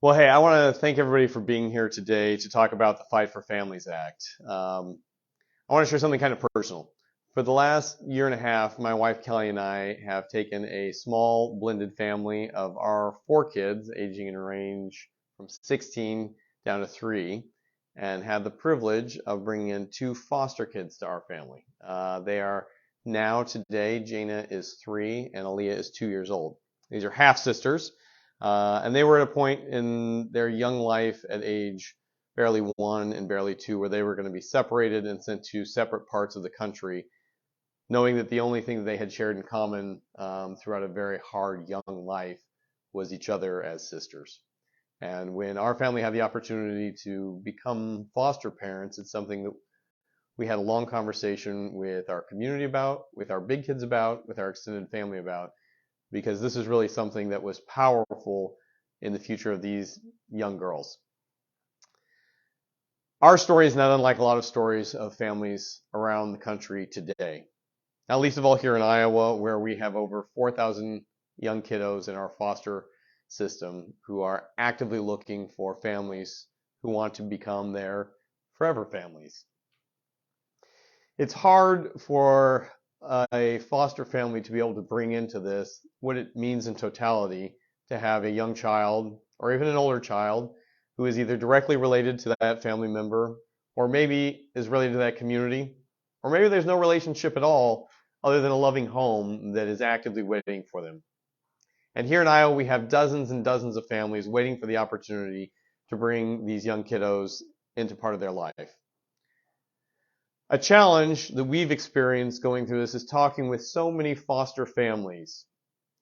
Well, hey, I want to thank everybody for being here today to talk about the Fight for Families Act. I want to share something kind of personal. For the last year and a half, my wife Kelly and I have taken a small blended family of our four kids, aging in a range from 16 down to 3, and had the privilege of bringing in two foster kids to our family. They are now today, Jaina is 3 and Aaliyah is 2 years old. These are half sisters, and they were at a point in their young life at age barely 1 and barely 2 where they were going to be separated and sent to separate parts of the country, knowing that the only thing that they had shared in common throughout a very hard young life was each other as sisters. And when our family had the opportunity to become foster parents, it's something that we had a long conversation with our community about, with our big kids about, with our extended family about, because this is really something that was powerful in the future of these young girls. Our story is not unlike a lot of stories of families around the country today. Not least of all here in Iowa, where we have over 4,000 young kiddos in our foster system who are actively looking for families who want to become their forever families. It's hard for a foster family to be able to bring into this what it means in totality to have a young child or even an older child who is either directly related to that family member or maybe is related to that community, or maybe there's no relationship at all other than a loving home that is actively waiting for them. And here in Iowa, we have dozens and dozens of families waiting for the opportunity to bring these young kiddos into part of their life. A challenge that we've experienced going through this is talking with so many foster families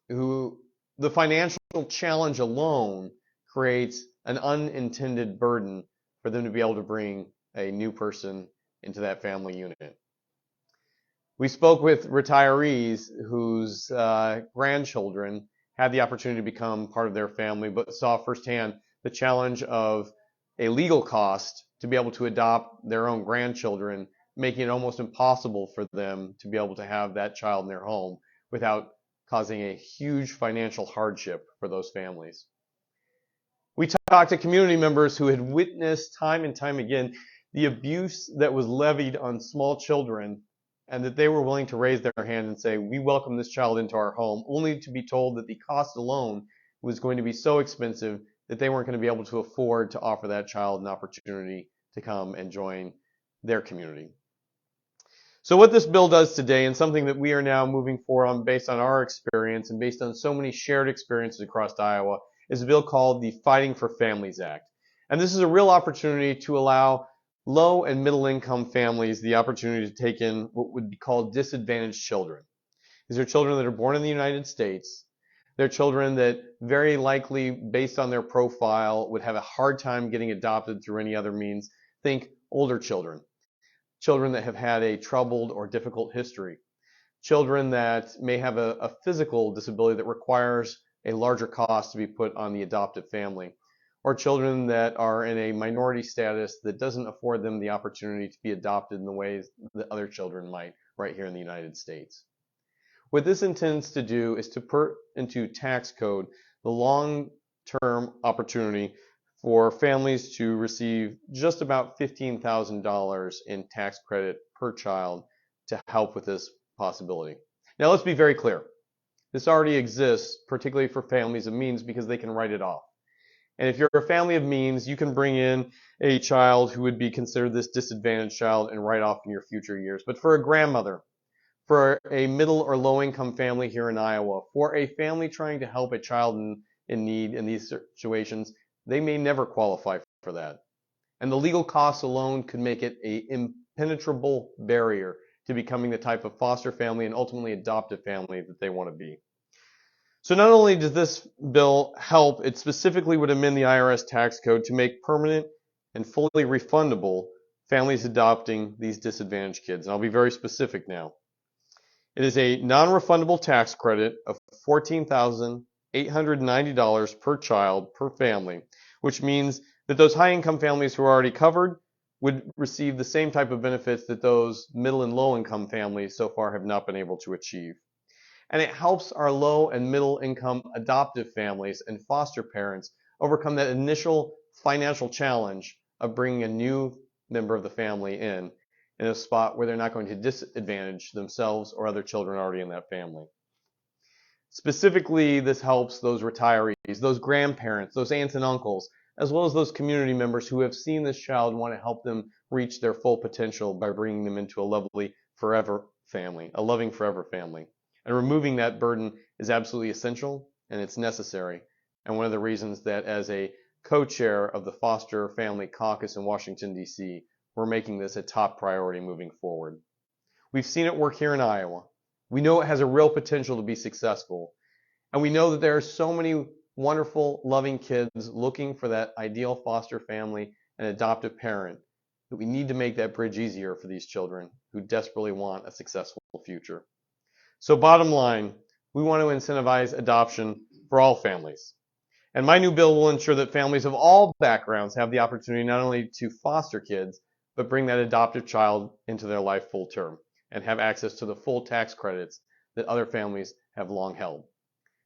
who the financial challenge alone creates an unintended burden for them to be able to bring a new person into that family unit. We spoke with retirees whose grandchildren had the opportunity to become part of their family, but saw firsthand the challenge of a legal cost to be able to adopt their own grandchildren, making it almost impossible for them to be able to have that child in their home without causing a huge financial hardship for those families. We talked to community members who had witnessed time and time again the abuse that was levied on small children, and that they were willing to raise their hand and say, we welcome this child into our home, only to be told that the cost alone was going to be so expensive that they weren't going to be able to afford to offer that child an opportunity to come and join their community. So what this bill does today, and something that we are now moving forward on based on our experience and based on so many shared experiences across Iowa, is a bill called the Fighting for Families Act. And this is a real opportunity to allow low and middle income families the opportunity to take in what would be called disadvantaged children. These are children that are born in the United States. They're children that very likely, based on their profile, would have a hard time getting adopted through any other means. Think older children, children that have had a troubled or difficult history, children that may have a physical disability that requires a larger cost to be put on the adoptive family, or children that are in a minority status that doesn't afford them the opportunity to be adopted in the ways that other children might right here in the United States. What this intends to do is to put into tax code the long-term opportunity for families to receive just about $15,000 in tax credit per child to help with this possibility. Now let's be very clear. This already exists, particularly for families of means, because they can write it off. And if you're a family of means, you can bring in a child who would be considered this disadvantaged child and write off in your future years. But for a grandmother, for a middle or low income family here in Iowa, for a family trying to help a child in need in these situations, they may never qualify for that. And the legal costs alone could make it an impenetrable barrier to becoming the type of foster family and ultimately adoptive family that they want to be. So not only does this bill help, it specifically would amend the IRS tax code to make permanent and fully refundable families adopting these disadvantaged kids. And I'll be very specific now. It is a non-refundable tax credit of $14,890 per child per family, which means that those high-income families who are already covered would receive the same type of benefits that those middle and low-income families so far have not been able to achieve. And it helps our low and middle income adoptive families and foster parents overcome that initial financial challenge of bringing a new member of the family in a spot where they're not going to disadvantage themselves or other children already in that family. Specifically, this helps those retirees, those grandparents, those aunts and uncles, as well as those community members who have seen this child and want to help them reach their full potential by bringing them into a lovely forever family, a loving forever family. And removing that burden is absolutely essential and it's necessary. And one of the reasons that as a co-chair of the Foster Family Caucus in Washington, D.C., we're making this a top priority moving forward. We've seen it work here in Iowa. We know it has a real potential to be successful. And we know that there are so many wonderful, loving kids looking for that ideal foster family and adoptive parent that we need to make that bridge easier for these children who desperately want a successful future. So bottom line, we want to incentivize adoption for all families. And my new bill will ensure that families of all backgrounds have the opportunity not only to foster kids, but bring that adoptive child into their life full term and have access to the full tax credits that other families have long held.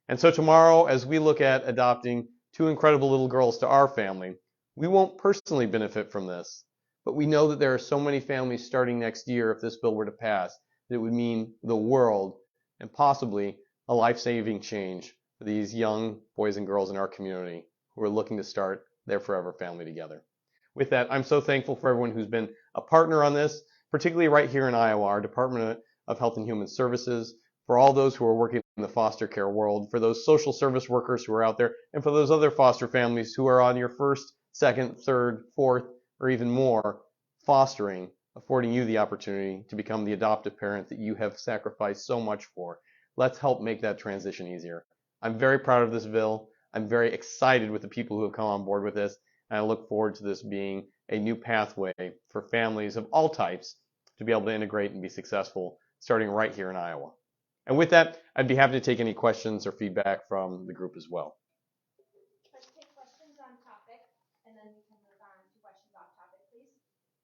And so tomorrow, as we look at adopting two incredible little girls to our family, we won't personally benefit from this, but we know that there are so many families starting next year, if this bill were to pass, that it would mean the world and possibly a life-saving change for these young boys and girls in our community who are looking to start their forever family together. With that, I'm so thankful for everyone who's been a partner on this, particularly right here in Iowa, our Department of Health and Human Services, for all those who are working in the foster care world, for those social service workers who are out there, and for those other foster families who are on your first, second, third, fourth, or even more fostering, affording you the opportunity to become the adoptive parent that you have sacrificed so much for. Let's help make that transition easier. I'm very proud of this bill. I'm very excited with the people who have come on board with this, and I look forward to this being a new pathway for families of all types to be able to integrate and be successful starting right here in Iowa. And with that, I'd be happy to take any questions or feedback from the group as well.